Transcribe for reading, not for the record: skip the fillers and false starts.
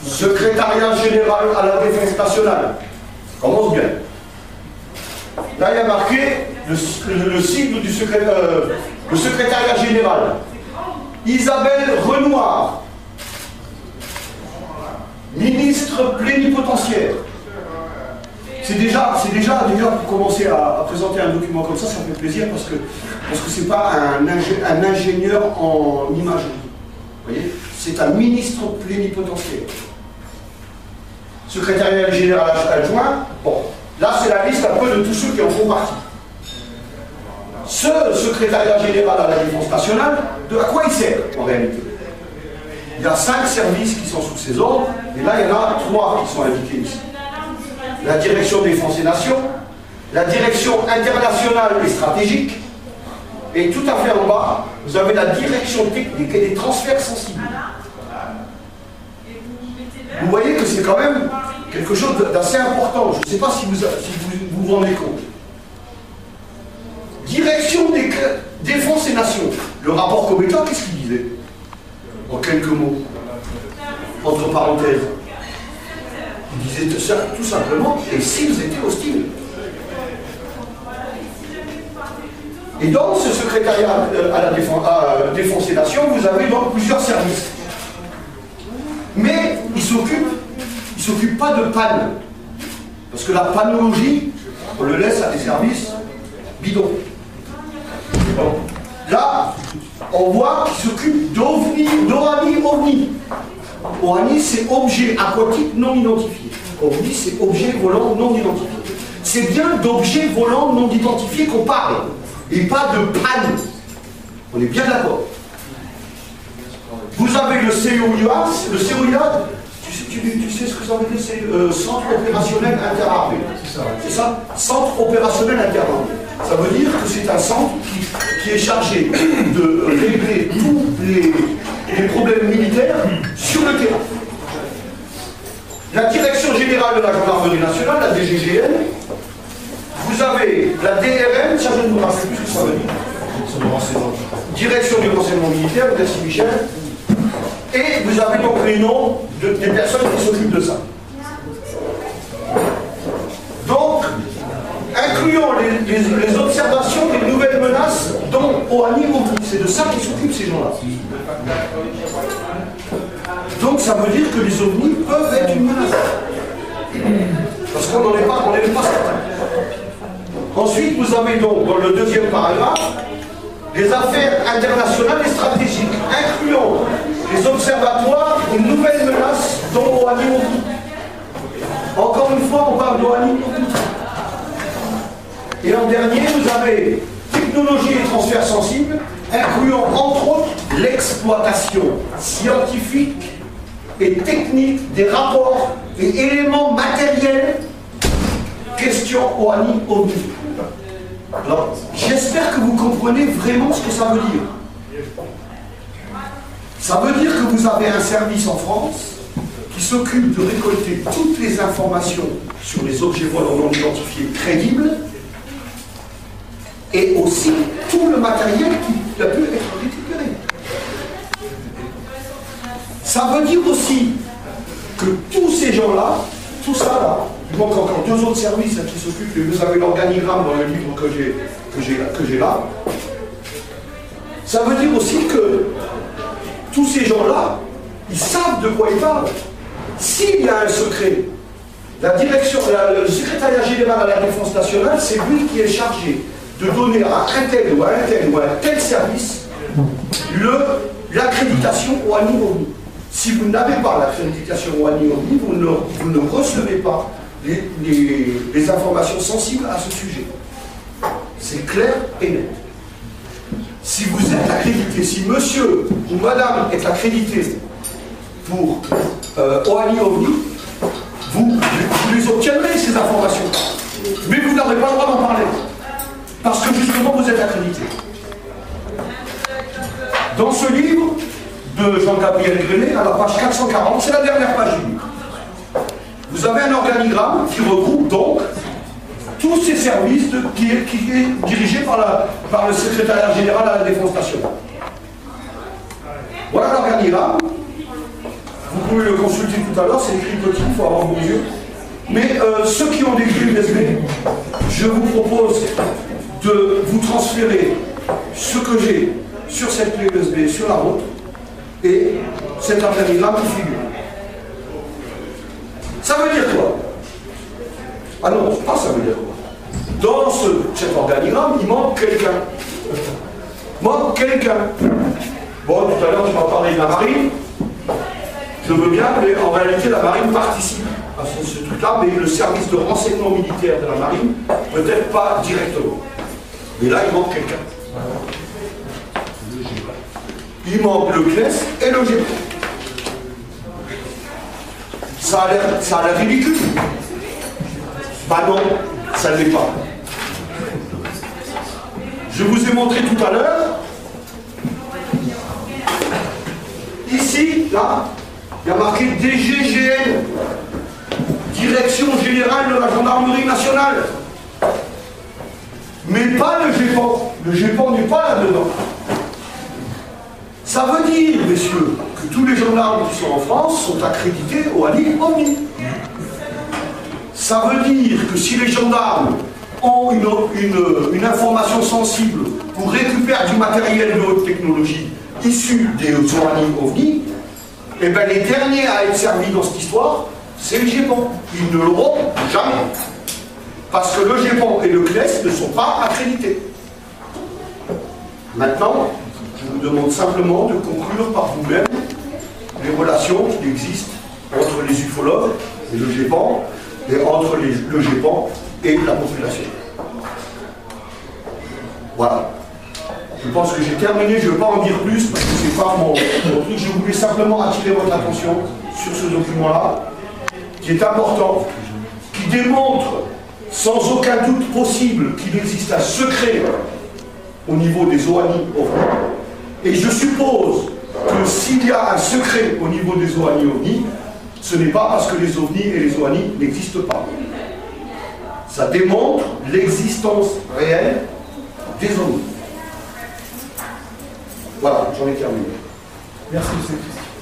Secrétariat général à la défense nationale. Ça commence bien. Là, il y a marqué le sigle du le secrétariat général. Isabelle Renoir, ministre plénipotentiaire. C'est déjà pour commencer à présenter un document comme ça fait plaisir parce que c'est pas un ingénieur en imagerie. Vous voyez, c'est un ministre plénipotentiaire. Secrétariat général adjoint, bon, là c'est la liste un peu de tous ceux qui en font partie. Ce secrétariat général à la défense nationale, à quoi il sert en réalité? Il y a 5 services qui sont sous ses ordres, et là il y en a 3 qui sont indiqués ici. La direction défense et nation, la direction internationale et stratégique, et tout à fait en bas, vous avez la direction technique et des transferts sensibles. Vous voyez que c'est quand même quelque chose d'assez important. Je ne sais pas si vous vous rendez compte. Direction des défense et nation. Le rapport Cometa, qu'est-ce qu'il disait? En quelques mots, entre parenthèses. Il disait ça tout simplement, et s'ils étaient hostiles. Et dans ce secrétariat à la défense et nation, vous avez donc plusieurs services. Mais ils s'occupent pas de panne. Parce que la panologie, on le laisse à des services bidons. Bon. Là, on voit qu'ils s'occupent d'OVNI, OVNI. OVNI, c'est objet aquatique non identifié. OVNI, c'est objet volant non identifié. C'est bien d'objets volants non identifiés qu'on parle, et pas de panne. On est bien d'accord. Vous avez le COIA, tu sais ce que ça veut dire, c'est le Centre opérationnel interarmé. C'est ça? Centre opérationnel interarmé. Ça veut dire que c'est un centre qui est chargé de régler tous les problèmes militaires sur le terrain. La Direction Générale de la Gendarmerie Nationale, la DGGN, vous avez la DRM, ça je ne me rappelle plus ce que ça veut dire. Direction du renseignement militaire, de Saint-Michel. Et vous avez donc les noms des personnes qui s'occupent de ça. Donc, incluant les observations des nouvelles menaces dont OANI, c'est de ça qu'ils s'occupent ces gens-là. Donc ça veut dire que les ovnis peuvent être une menace. Parce qu'on n'en est pas certain. Ensuite, vous avez donc dans le deuxième paragraphe les affaires internationales et stratégiques, incluant les observatoires et nouvelles menaces dont OANI. Encore une fois, on parle d'OANI. Et en dernier, vous avez technologie et transfert sensible, incluant entre autres l'exploitation scientifique et technique des rapports et éléments matériels. Question OANI-OVNI. Alors, j'espère que vous comprenez vraiment ce que ça veut dire. Ça veut dire que vous avez un service en France qui s'occupe de récolter toutes les informations sur les objets volants non identifiés crédibles et aussi tout le matériel qui a pu être récupéré. Ça veut dire aussi que tous ces gens-là, tout ça là, il manque encore 2 autres services qui s'occupent, et vous avez l'organigramme dans le livre que j'ai là. Ça veut dire aussi que tous ces gens-là, ils savent de quoi ils parlent. S'il y a un secret, le secrétariat général à la défense nationale, c'est lui qui est chargé de donner à un tel ou à un tel ou à un tel service l'accréditation OANI-OVNI. Si vous n'avez pas l'accréditation OANI-OVNI, vous ne recevez pas les informations sensibles à ce sujet. C'est clair et net. Si vous êtes accrédité, si monsieur ou madame est accrédité pour OANI-OVNI, vous les obtiendrez ces informations. Mais vous n'aurez pas le droit d'en parler. Parce que justement vous êtes accrédité. Dans ce livre de Jean-Gabriel Grenet, à la page 440, c'est la dernière page du livre. Vous avez un organigramme qui regroupe donc tous ces services qui est dirigé par le secrétariat général à la défense nationale. Voilà l'organigramme. Vous pouvez le consulter tout à l'heure, c'est écrit petit, il faut avoir vos yeux. Mais ceux qui ont des clés USB, je vous propose de vous transférer ce que j'ai sur cette clé USB, sur la route, et cet organigramme qui figure. Ça veut dire quoi? Ah non, pas ça veut dire quoi. Dans cet organigramme, il manque quelqu'un. Manque quelqu'un. Bon, tout à l'heure, tu m'as parlé de la marine. Je veux bien, mais en réalité, la marine participe à ce truc-là, mais le service de renseignement militaire de la marine, peut-être pas directement. Mais là, il manque quelqu'un. Il manque le CNES et le GEPON. Ça a l'air ridicule. Bah non, ça ne l'est pas. Je vous ai montré tout à l'heure. Ici, là, il y a marqué DGGN, Direction Générale de la Gendarmerie Nationale. Mais pas le GEPON. Le GEPON n'est pas là-dedans. Ça veut dire, messieurs, que tous les gendarmes qui sont en France sont accrédités au ANIC OVNI. Ça veut dire que si les gendarmes ont une information sensible ou récupèrent du matériel de haute technologie issu des OANI-OVNI, eh bien les derniers à être servis dans cette histoire, c'est le GEPON. Ils ne l'auront jamais. Parce que le GEPON et le CNES ne sont pas accrédités. Maintenant, je vous demande simplement de conclure par vous-même les relations qui existent entre les ufologues et le GEPON, et entre le GEPON et la population. Voilà. Je pense que j'ai terminé, je ne vais pas en dire plus, parce que c'est pas mon truc. Je voulais simplement attirer votre attention sur ce document-là, qui est important, qui démontre sans aucun doute possible qu'il existe un secret au niveau des OANI-OVNI. Et je suppose que s'il y a un secret au niveau des OANI-OVNI, ce n'est pas parce que les OVNI et les OANI n'existent pas. Ça démontre l'existence réelle des OVNI. Voilà, j'en ai terminé. Merci, M. Christian.